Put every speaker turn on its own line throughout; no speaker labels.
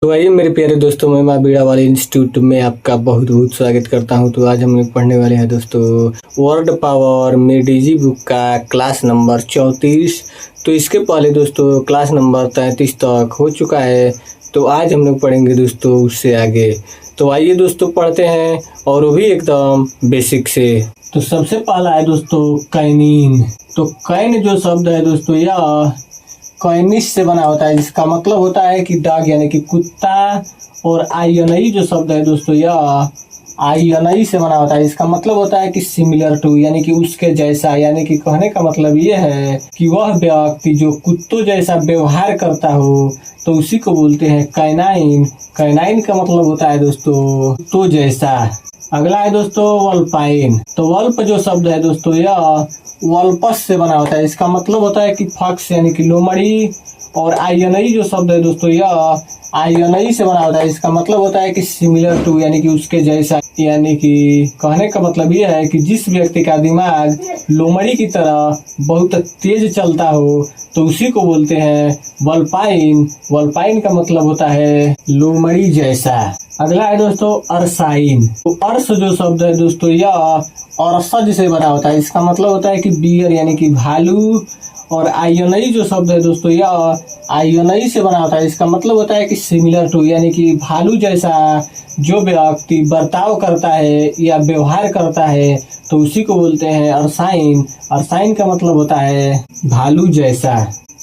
तो आइए मेरे प्यारे दोस्तों, मैं माँ बीड़ा वाले इंस्टीट्यूट में आपका बहुत बहुत स्वागत करता हूं। तो आज हम लोग पढ़ने वाले हैं दोस्तों वर्ड पावर में डीजी बुक का क्लास नंबर 34। तो इसके पहले दोस्तों क्लास नंबर 33 तक हो चुका है। तो आज हम लोग पढ़ेंगे दोस्तों उससे आगे। तो आइए दोस्तों पढ़ते हैं, और वो भी एकदम बेसिक से। तो सबसे पहला है दोस्तों कैनिन। तो कैन जो शब्द है दोस्तों यह कैनिस से बना होता है, जिसका मतलब होता है कि डॉग यानी कि कुत्ता। और आईएनई जो शब्द है दोस्तों यह आईएनई से बना होता है, इसका मतलब होता है कि सिमिलर टू यानी कि उसके जैसा। यानी कि कहने का मतलब ये है कि वह व्यक्ति जो कुत्तों जैसा व्यवहार करता हो तो उसी को बोलते हैं कैनाइन। कैनाइन का मतलब होता है दोस्तों कुत्तों जैसा। अगला है दोस्तों वल्पाइन। तो वल्प जो शब्द है दोस्तों यह वल्पस से बना होता है, इसका मतलब होता है कि फक्स यानी कि लोमड़ी। और आईएनई जो शब्द है दोस्तों यह आईएनई से बना होता है, इसका मतलब होता है कि सिमिलर टू यानी कि उसके जैसा। यानी कि कहने का मतलब यह है कि जिस व्यक्ति का दिमाग लोमड़ी की तरह बहुत तेज चलता हो तो उसी को बोलते हैं वल्पाइन। वल्पाइन का मतलब होता है लोमड़ी जैसा। अगला है दोस्तों अरसाइन। तो अर्स जो शब्द है दोस्तों यह अरसज से बना होता है, इसका मतलब होता है कि बियर यानी कि भालू। और आईएनई जो शब्द है दोस्तों यह आईएनई से बना होता है, इसका मतलब होता है कि सिमिलर टू यानी कि भालू जैसा जो व्यक्ति बर्ताव करता है या व्यवहार करता है तो उसी को बोलते हैं अरसाइन। अरसाइन का मतलब होता है भालू जैसा।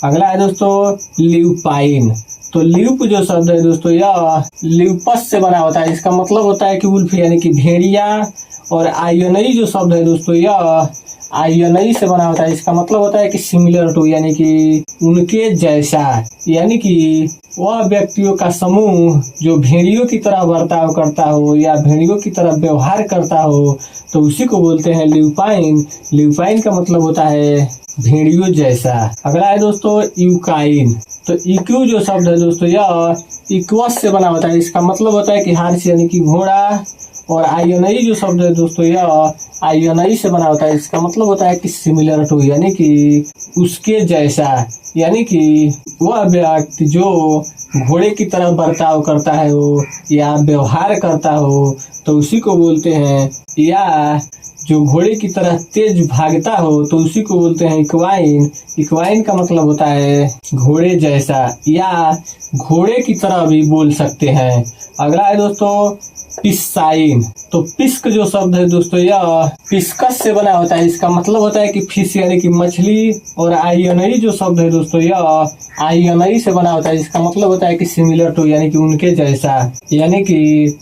अगला है दोस्तों ल्यूपाइन। तो ल्यूप जो शब्द है दोस्तों यह ल्यूपस से बना होता है, इसका मतलब होता है कि उल्फ यानी कि भेड़िया। और आईएनई जो शब्द है दोस्तों यह आईएनई से बना होता है, इसका मतलब होता है कि सिमिलर टू यानी कि उनके जैसा। यानी कि वह व्यक्तियों का समूह जो भेड़ियों की तरह बर्ताव करता हो या भेड़ियों की तरह व्यवहार करता हो तो उसी को बोलते हैं ल्यूपाइन। ल्यूपाइन का मतलब होता है भेड़ियों जैसा। अगला है दोस्तों यूकाइन। तो इक्यू जो शब्द है दोस्तों यह इक्वस से बना होता है, इसका मतलब होता है कि हार्स यानी कि घोड़ा। और आईएनई जो शब्द है दोस्तों यह आईएनई से बना होता है, इसका मतलब होता है कि सिमिलर टू यानी कि उसके जैसा। यानी कि वह व्यक्ति जो घोड़े की तरह बर्ताव करता है हो या व्यवहार करता हो तो उसी को बोलते हैं, या जो घोड़े की तरह तेज भागता हो तो उसी को बोलते हैं इक्वाइन। इक्वाइन का मतलब होता है घोड़े जैसा या घोड़े की तरह भी बोल सकते हैं। अगला है दोस्तों पिस्साइन। तो पिस्क जो शब्द है दोस्तों यह पिस्कस से बना होता है, इसका मतलब होता है कि फिश यानी कि मछली। और आईएनई जो शब्द है दोस्तों यह आईएनई से बना होता है, इसका मतलब होता है कि सिमिलर टू यानी कि उनके जैसा। यानी कि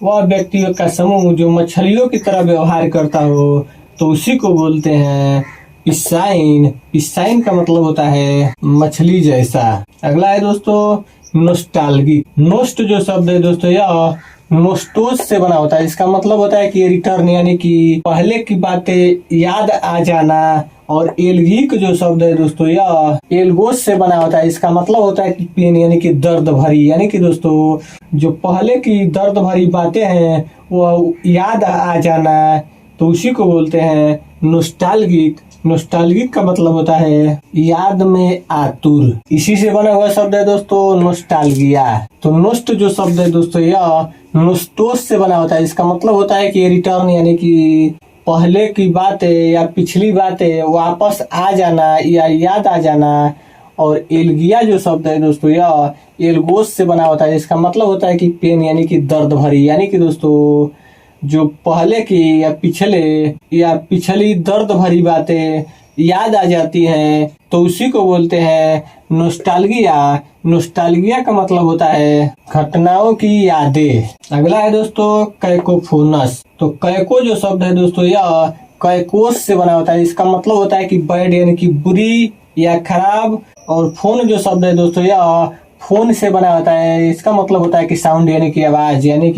वह व्यक्तियों का समूह जो मछलियों की तरह व्यवहार करता हो तो उसी को बोलते हैं पिस्साइन। पिस्साइन का मतलब होता है मछली जैसा। अगला है दोस्तों नोस्टाल्गिक। नोस्ट जो शब्द है दोस्तों यह नोस्टोस से बना होता है, इसका मतलब होता है कि रिटर्न यानी कि पहले की बातें याद आ जाना। और एल्गिक जो शब्द है दोस्तों यह एल्गोस से बना होता है, इसका मतलब होता है कि पेन यानी कि दर्द भरी। यानी कि दोस्तों जो पहले की दर्द भरी बातें हैं वह याद आ जाना तो उसी को बोलते हैं नोस्टाल्गिक। नोस्टाल्गिक का मतलब होता है याद में आतुर। इसी से बना हुआ शब्द है दोस्तों नोस्टाल्गिया। तो नोस्ट जो शब्द है दोस्तों यह नोस्टोस से बना होता है, इसका मतलब होता है कि रिटर्न यानी कि पहले की बातें या पिछली बातें वापस आ जाना या याद आ जाना। और एल्गिया जो शब्द है दोस्तों यह एल्गोस से बना होता है, इसका मतलब होता है कि पेन यानी कि दर्द भरी। यानी कि दोस्तों जो पहले की या पिछली दर्द भरी बातें याद आ जाती हैं तो उसी को बोलते हैं नोस्टाल्गिया। नोस्टाल्गिया का मतलब होता है घटनाओं की यादें। अगला है दोस्तों कैकोफोनस। तो कैको जो शब्द है दोस्तों यह कैकोस से बना होता है, इसका मतलब होता है कि बैड यानी कि बुरी या खराब। और फोन जो शब्द है दोस्तों यह फोन से बना होता है, इसका मतलब होता है कि साउंड यानी कि आवाज। यानी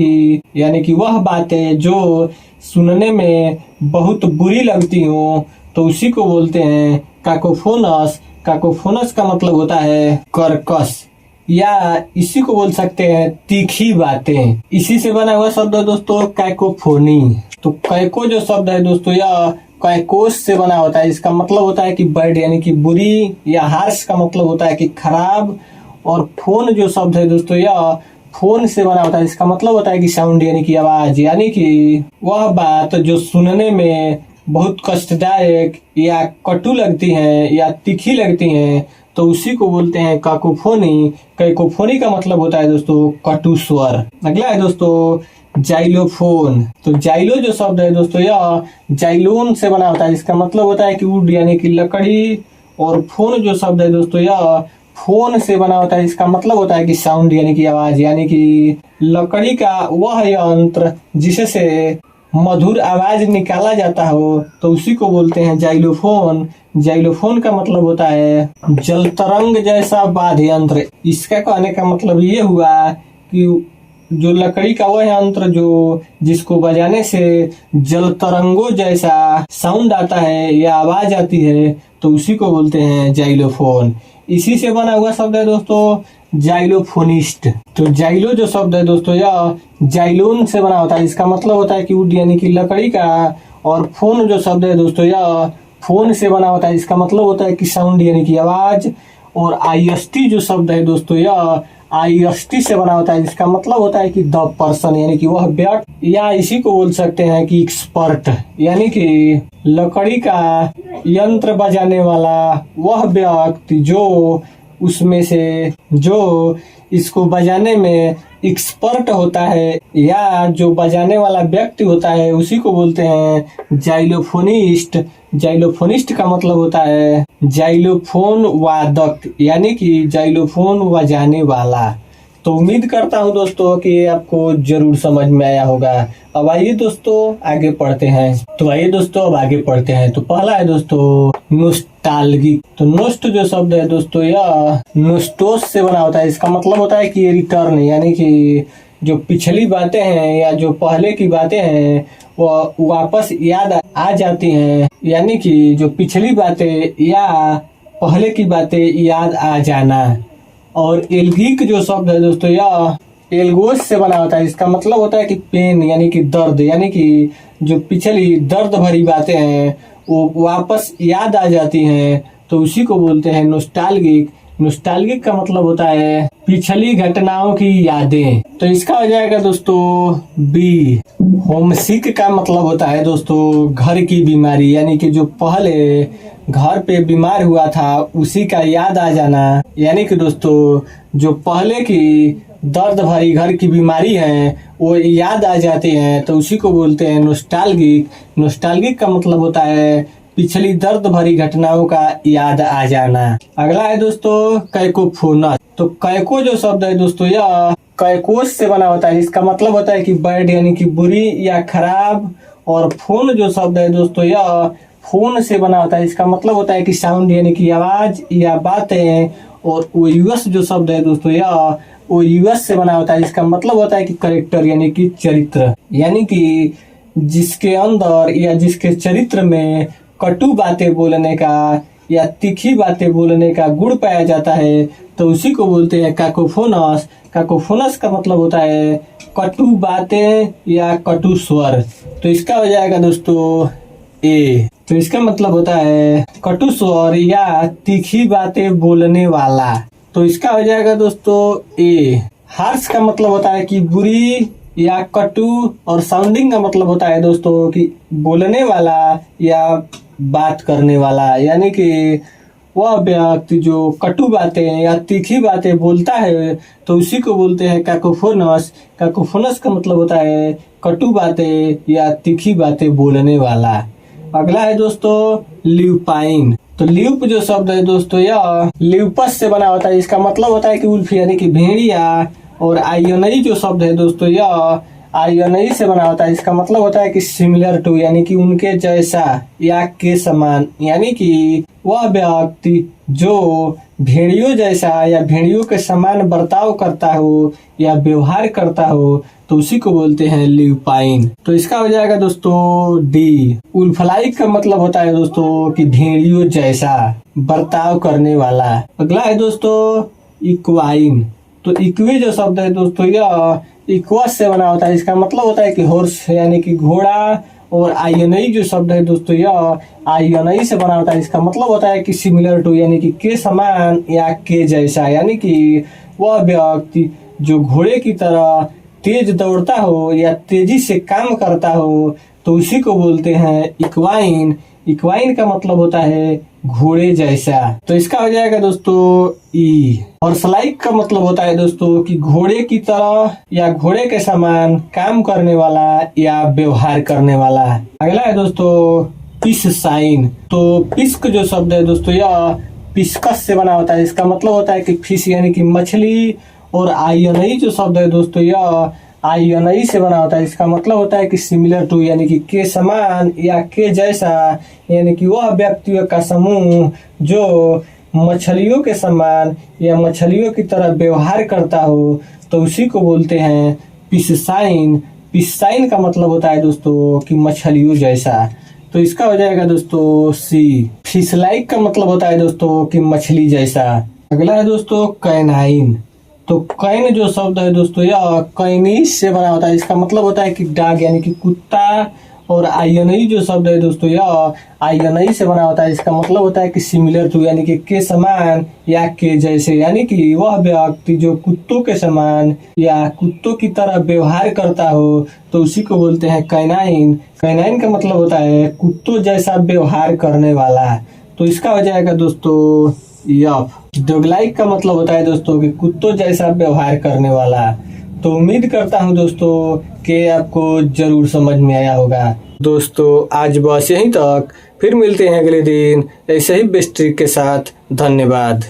कि वह बातें जो सुनने में बहुत बुरी लगती हो तो उसी को बोलते हैं काकोफोनस। काकोफोनस का मतलब होता है कर्कश, या इसी को बोल सकते हैं तीखी बातें। इसी से बना हुआ शब्द है दोस्तों कैकोफोनी। तो कैको जो शब्द है दोस्तों यह कैकोस से बना होता है, इसका मतलब होता है कि बैड यानी कि बुरी। या हार्श का मतलब होता है कि खराब। और फोन जो शब्द है दोस्तों यह फोन से बना होता है, इसका मतलब होता है कि साउंड यानी कि आवाज, यानी कि वह बात जो सुनने में बहुत कष्टदायक या कटु लगती है या तीखी लगती है, तो उसी को बोलते हैं काकोफोनी। कैकोफोनी का मतलब होता है दोस्तों कटु स्वर। अगला है दोस्तों जाइलोफोन। तो जाइलो जो शब्द है दोस्तों यह जाइलोन से बना होता है, इसका मतलब होता है कि वुड यानी कि लकड़ी। और फोन जो शब्द है दोस्तों यह फोन से बना होता है, इसका मतलब होता है कि साउंड यानी कि आवाज, यानी कि लकड़ी का वह यंत्र जिससे मधुर आवाज निकाला जाता हो, तो उसी को बोलते हैं जाइलोफोन। जाइलोफोन का मतलब होता है जल तरंग जैसा वाद्य यंत्र। इसका कहने का मतलब ये हुआ कि जो लकड़ी का वह यंत्र जो जिसको बजाने से जल तरंगों जैसा साउंड आता है या आवाज आती है, तो उसी को बोलते हैं जाइलोफोन। इसी से बना हुआ शब्द है दोस्तों जाइलोफोनिस्ट। तो जाइलो जो शब्द है दोस्तों यह जाइलोन से बना होता है, इसका मतलब होता है कि वुड यानी कि लकड़ी का। और फोन जो शब्द है दोस्तों यह फोन से बना होता है, इसका मतलब होता है कि साउंड यानी कि आवाज। और आईएसटी जो शब्द है दोस्तों यह आईएसटी से बना होता है, जिसका मतलब होता है कि द पर्सन, यानी कि वह व्यक्ति, या इसी को बोल सकते हैं कि एक्सपर्ट, यानी कि लकड़ी का यंत्र बजाने वाला वह व्यक्ति जो उसमें से जो इसको बजाने में एक्सपर्ट होता है या जो बजाने वाला व्यक्ति होता है, उसी को बोलते हैं जाइलोफोनिस्ट। जाइलोफोनिस्ट का मतलब होता है जाइलोफोन वादक, यानी कि जाइलोफोन बजाने वाला। तो उम्मीद करता हूँ दोस्तों कि आपको जरूर समझ में आया होगा। अब आइए दोस्तों आगे पढ़ते हैं। तो पहला है दोस्तों नोस्टाल्गिक। तो नोस्ट जो शब्द है दोस्तों यह नोस्टोस से बना होता है, इसका मतलब होता है कि रिटर्न, यानी कि जो पिछली बातें हैं या जो पहले की बातें हैं वो वापस याद आ जाती हैं, यानी कि जो पिछली बातें या पहले की बातें याद आ जाना। और एल्गिक जो शब्द है दोस्तों यह एल्गोस से बना होता है, इसका मतलब होता है कि पेन, यानी कि दर्द, यानी कि जो पिछली दर्द भरी बातें हैं वो वापस याद आ जाती हैं, तो उसी को बोलते हैं नोस्टाल्गिक। नोस्टाल्गिक का मतलब होता है पिछली घटनाओं की यादें। तो इसका हो जाएगा दोस्तों बी। होमसिक का मतलब होता है दोस्तों घर की बीमारी, यानी कि जो पहले घर पे बीमार हुआ था उसी का याद आ जाना, यानी कि दोस्तों जो पहले की दर्द भरी घर की बीमारी है वो याद आ जाती है, तो उसी को बोलते हैं नोस्टाल्गिक। नोस्टाल्गिक का मतलब होता है पिछली दर्द भरी घटनाओं का याद आ जाना। अगला है दोस्तों कैकोफोनस। तो कैको जो शब्द है दोस्तों यह कैकोस से बना होता है, इसका मतलब होता है कि बैड, यानी कि बुरी या खराब। और फोन जो शब्द है दोस्तों यह फोन से बना होता है, इसका मतलब होता है कि साउंड, यानी कि आवाज या बातें। और ओयूएस जो शब्द है दोस्तों यह ओयूएस से बना होता है, इसका मतलब होता है कि करेक्टर, यानी कि चरित्र, यानी कि जिसके अंदर या जिसके चरित्र में कटु बातें बोलने का या तीखी बातें बोलने का गुण पाया जाता है, तो उसी को बोलते हैं काकोफोनस। काकोफोनस का मतलब होता है कटु बातें या कटु स्वर। तो इसका हो जाएगा दोस्तों ए। तो इसका मतलब होता है कटु स्वर या तीखी बातें बोलने वाला। तो इसका हो जाएगा दोस्तों ए। हार्श का मतलब होता है कि बुरी या कटु। और साउंडिंग का मतलब होता है दोस्तों कि बोलने वाला या बात करने वाला, यानी कि वह व्यक्ति जो कटु बातें या तीखी बातें बोलता है, तो उसी को बोलते हैं काकोफोनस। काकोफोनस का मतलब होता है कटु बातें या तीखी बातें बोलने वाला। अगला है दोस्तों ल्यूपाइन। तो ल्यूप जो शब्द है दोस्तों यह ल्यूपस से बना होता है, इसका मतलब होता है कि उल्फ, यानी कि भेड़िया। और आयोनई जो शब्द है दोस्तों यह आयोनई से बना होता है, इसका मतलब होता है कि सिमिलर टू, यानी कि उनके जैसा या के समान, यानी कि वह व्यक्ति जो भेड़ियों जैसा या भेड़ियों के समान बर्ताव करता हो या व्यवहार करता हो, तो उसी को बोलते हैं ल्यूपाइन। तो इसका हो जाएगा दोस्तों डी। उल्फलाइक का मतलब होता है दोस्तों कि भेड़ियों जैसा बर्ताव करने वाला। अगला है दोस्तों इक्वाइन। तो इक्वी जो शब्द है दोस्तों यह इक्वस से बना होता है, इसका मतलब होता है कि हॉर्स, यानी कि घोड़ा। और आयनई जो शब्द है दोस्तों यह आयनई से बना होता है, इसका मतलब होता है कि सिमिलर टू, यानी कि के समान या के जैसा, यानी कि वह व्यक्ति जो घोड़े की तरह तेज दौड़ता हो या तेजी से काम करता हो तो उसी को बोलते हैं इक्वाइन। इक्वाइन का मतलब होता है घोड़े जैसा। तो इसका हो जाएगा दोस्तों ई। हॉर्स लाइक का मतलब होता है दोस्तों कि घोड़े की तरह या घोड़े के समान काम करने वाला या व्यवहार करने वाला। अगला है दोस्तों पिस साइन। तो पिस्क जो शब्द है दोस्तों यह पिस्कस से बना होता है। इसका मतलब होता है कि फिश यानी कि मछली। और आईएनई जो शब्द है दोस्तों यह आईएनई से बना होता है। इसका मतलब होता है कि सिमिलर टू यानी कि के समान या के जैसा, यानी कि वह व्यक्तियों का समूह जो मछलियों के समान या मछलियों की तरह व्यवहार करता हो तो उसी को बोलते हैं पिस्साइन। पिस्साइन का मतलब होता है दोस्तों कि मछलियों जैसा। तो इसका हो जाएगा दोस्तों सी। फिश लाइक का मतलब होता है दोस्तों कि मछली जैसा। अगला है दोस्तों कैनाइन। तो कैन जो शब्द है दोस्तों यह कैनिस से बना होता है। इसका मतलब होता है कि डॉग यानी कि कुत्ता। और आईएनई जो शब्द है दोस्तों यह आईएनई से बना होता है। इसका मतलब होता है कि सिमिलर टू यानी कि के समान या के जैसे, यानी कि वह व्यक्ति जो कुत्तों के समान या कुत्तों की तरह व्यवहार करता हो तो उसी को बोलते हैं कैनाइन। कैनाइन का मतलब होता है कुत्तों जैसा व्यवहार करने वाला। तो इसका हो जाएगा दोस्तों यफ। डॉग-लाइक का मतलब होता है दोस्तों कि कुत्तों जैसा व्यवहार करने वाला। तो उम्मीद करता हूँ दोस्तों कि आपको जरूर समझ में आया होगा। दोस्तों आज बस यहीं तक, फिर मिलते हैं अगले दिन ऐसे ही बेस्ट ट्रिक के साथ। धन्यवाद।